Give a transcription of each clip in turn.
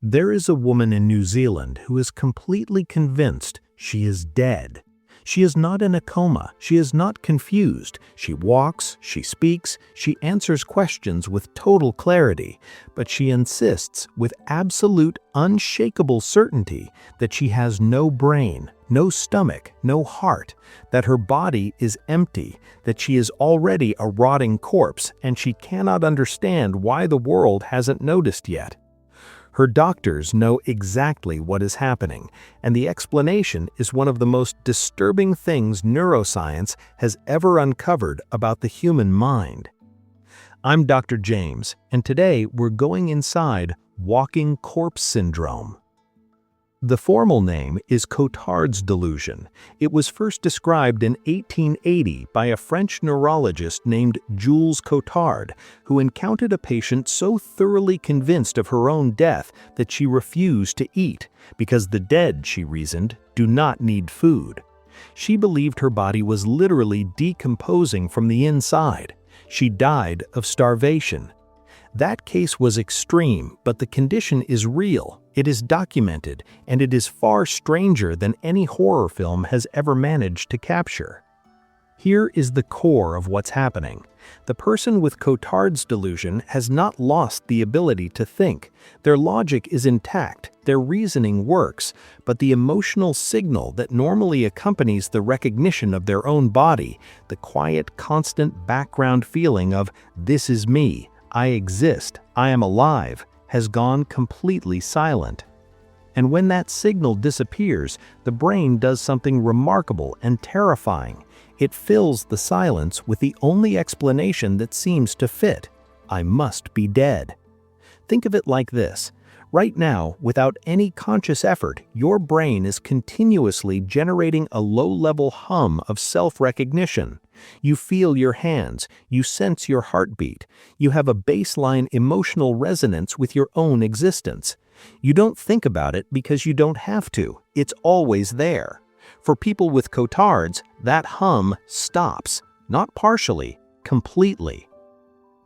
There is a woman in New Zealand who is completely convinced she is dead. She is not in a coma, she is not confused, she walks, she speaks, she answers questions with total clarity, but she insists with absolute, unshakable certainty that she has no brain, no stomach, no heart, that her body is empty, that she is already a rotting corpse, and she cannot understand why the world hasn't noticed yet. Her doctors know exactly what is happening, and the explanation is one of the most disturbing things neuroscience has ever uncovered about the human mind. I'm Dr. James, and today we're going inside walking corpse syndrome. The formal name is cotard's delusion. It was first described in 1880 by a French neurologist named Jules Cotard, who encountered a patient so thoroughly convinced of her own death that she refused to eat, because the dead, she reasoned, do not need food. She believed her body was literally decomposing from the inside. She died of starvation. That case was extreme, but the condition is real, it is documented, and it is far stranger than any horror film has ever managed to capture. Here is the core of what's happening. The person with cotard's delusion has not lost the ability to think. Their logic is intact, their reasoning works, but the emotional signal that normally accompanies the recognition of their own body, the quiet, constant background feeling of "this is me, I exist, I am alive," has gone completely silent. And when that signal disappears, the brain does something remarkable and terrifying. It fills the silence with the only explanation that seems to fit: I must be dead. Think of it like this. Right now, without any conscious effort, your brain is continuously generating a low-level hum of self-recognition. You feel your hands, you sense your heartbeat, you have a baseline emotional resonance with your own existence. You don't think about it because you don't have to, it's always there. For people with cotards, that hum stops, not partially, completely.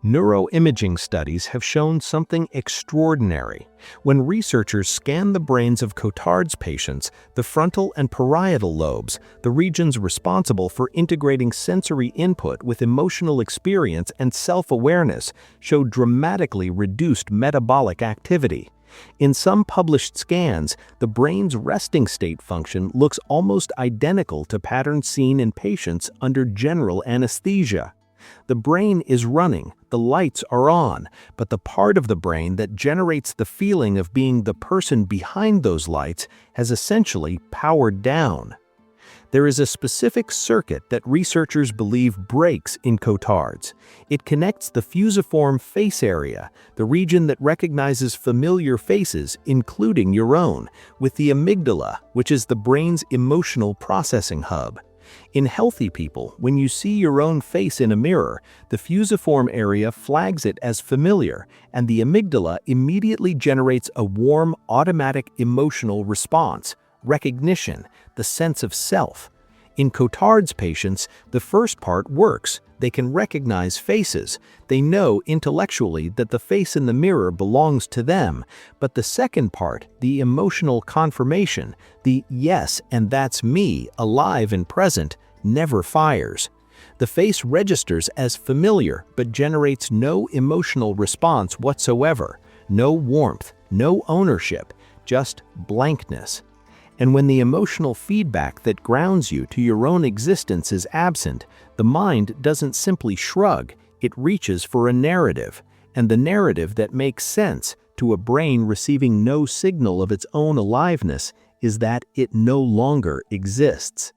Neuroimaging studies have shown something extraordinary. When researchers scan the brains of cotard's patients, the frontal and parietal lobes, the regions responsible for integrating sensory input with emotional experience and self-awareness, show dramatically reduced metabolic activity. In some published scans, the brain's resting state function looks almost identical to patterns seen in patients under general anesthesia. The brain is running, the lights are on, but the part of the brain that generates the feeling of being the person behind those lights has essentially powered down. There is a specific circuit that researchers believe breaks in cotards. It connects the fusiform face area, the region that recognizes familiar faces, including your own, with the amygdala, which is the brain's emotional processing hub. In healthy people, when you see your own face in a mirror, the fusiform area flags it as familiar, and the amygdala immediately generates a warm, automatic emotional response: recognition, the sense of self. In cotard's patients, the first part works. They can recognize faces. They know intellectually that the face in the mirror belongs to them. But the second part, the emotional confirmation, the "yes, and that's me, alive and present," never fires. The face registers as familiar but generates no emotional response whatsoever, no warmth, no ownership, just blankness. And when the emotional feedback that grounds you to your own existence is absent, the mind doesn't simply shrug, it reaches for a narrative, and the narrative that makes sense to a brain receiving no signal of its own aliveness is that it no longer exists.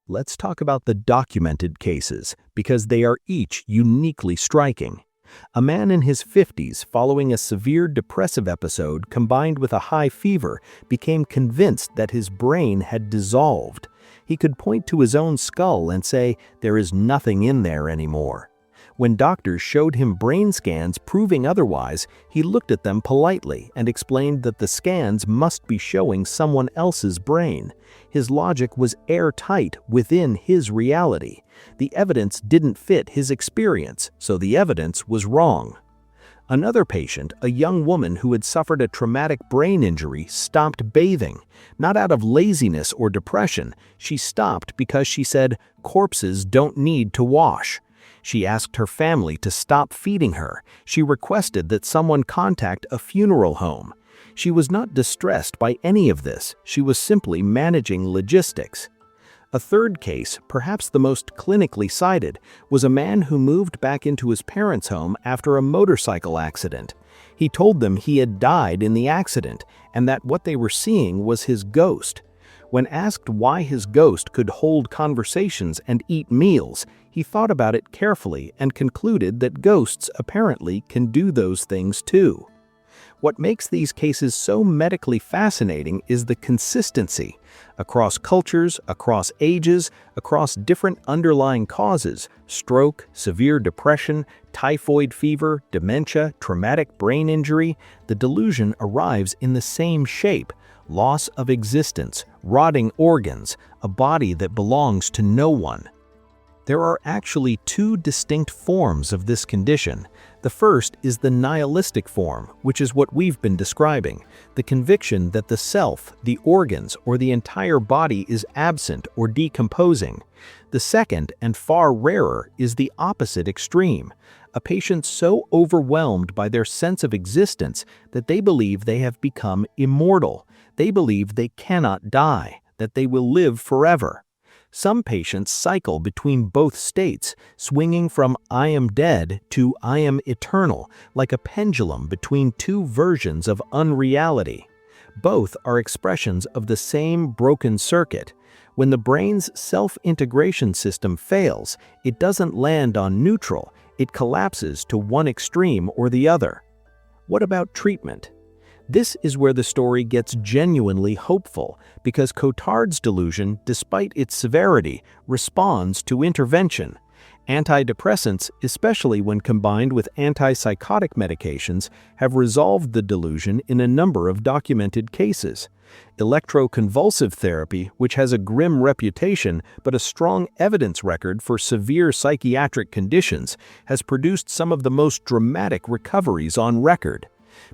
Let's talk about the documented cases, because they are each uniquely striking. A man in his 50s, following a severe depressive episode combined with a high fever, became convinced that his brain had dissolved. He could point to his own skull and say, "There is nothing in there anymore." When doctors showed him brain scans proving otherwise, he looked at them politely and explained that the scans must be showing someone else's brain. His logic was airtight within his reality. The evidence didn't fit his experience, so the evidence was wrong. Another patient, a young woman who had suffered a traumatic brain injury, stopped bathing. Not out of laziness or depression, she stopped because she said, "Corpses don't need to wash." She asked her family to stop feeding her. She requested that someone contact a funeral home. She was not distressed by any of this. She was simply managing logistics. A third case, perhaps the most clinically cited, was a man who moved back into his parents' home after a motorcycle accident. He told them he had died in the accident and that what they were seeing was his ghost. When asked why his ghost could hold conversations and eat meals, he thought about it carefully and concluded that ghosts apparently can do those things too. What makes these cases so medically fascinating is the consistency. Across cultures, across ages, across different underlying causes, stroke, severe depression, typhoid fever, dementia, traumatic brain injury, the delusion arrives in the same shape: loss of existence, rotting organs, a body that belongs to no one. There are actually two distinct forms of this condition. The first is the nihilistic form, which is what we've been describing, the conviction that the self, the organs, or the entire body is absent or decomposing. The second, and far rarer, is the opposite extreme, a patient so overwhelmed by their sense of existence that they believe they have become immortal. They believe they cannot die, that they will live forever. Some patients cycle between both states, swinging from "I am dead" to "I am eternal," like a pendulum between two versions of unreality. Both are expressions of the same broken circuit. When the brain's self-integration system fails, it doesn't land on neutral, it collapses to one extreme or the other. What about treatment? This is where the story gets genuinely hopeful, because Cotard's delusion, despite its severity, responds to intervention. Antidepressants, especially when combined with antipsychotic medications, have resolved the delusion in a number of documented cases. Electroconvulsive therapy, which has a grim reputation but a strong evidence record for severe psychiatric conditions, has produced some of the most dramatic recoveries on record.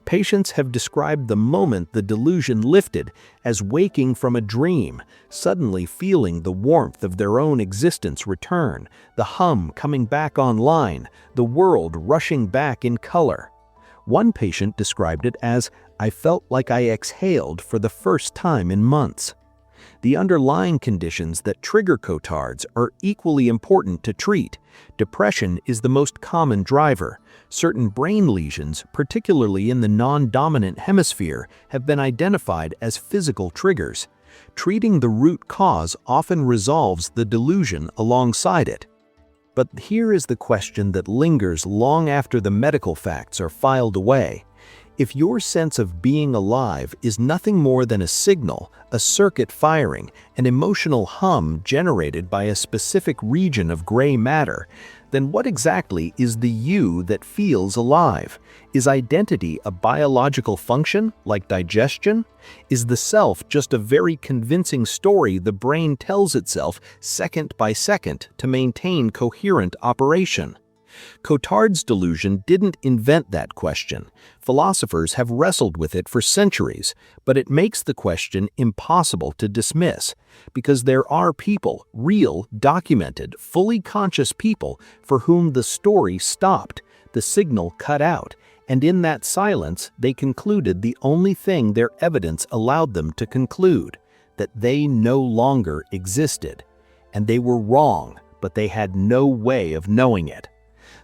Patients have described the moment the delusion lifted as waking from a dream, suddenly feeling the warmth of their own existence return, the hum coming back online, the world rushing back in color. One patient described it as, "I felt like I exhaled for the first time in months." The underlying conditions that trigger cotards are equally important to treat. Depression is the most common driver. Certain brain lesions, particularly in the non-dominant hemisphere, have been identified as physical triggers. Treating the root cause often resolves the delusion alongside it. But here is the question that lingers long after the medical facts are filed away. If your sense of being alive is nothing more than a signal, a circuit firing, an emotional hum generated by a specific region of gray matter, then what exactly is the you that feels alive? Is identity a biological function, like digestion? Is the self just a very convincing story the brain tells itself second by second to maintain coherent operation? Cotard's delusion didn't invent that question. Philosophers have wrestled with it for centuries, but it makes the question impossible to dismiss, because there are people, real, documented, fully conscious people, for whom the story stopped, the signal cut out, and in that silence they concluded the only thing their evidence allowed them to conclude, that they no longer existed. And they were wrong, but they had no way of knowing it.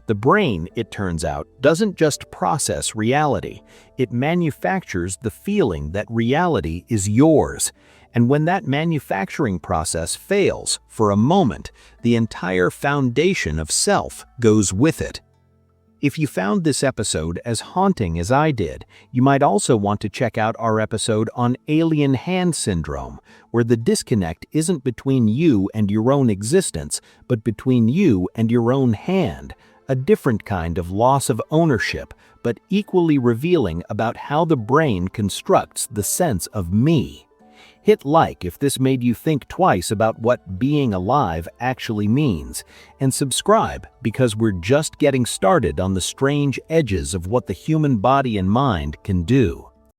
The brain, it turns out, doesn't just process reality. It manufactures the feeling that reality is yours. And when that manufacturing process fails, for a moment, the entire foundation of self goes with it. If you found this episode as haunting as I did, you might also want to check out our episode on alien hand syndrome, where the disconnect isn't between you and your own existence, but between you and your own hand. A different kind of loss of ownership, but equally revealing about how the brain constructs the sense of me. Hit like if this made you think twice about what being alive actually means, and subscribe because we're just getting started on the strange edges of what the human body and mind can do.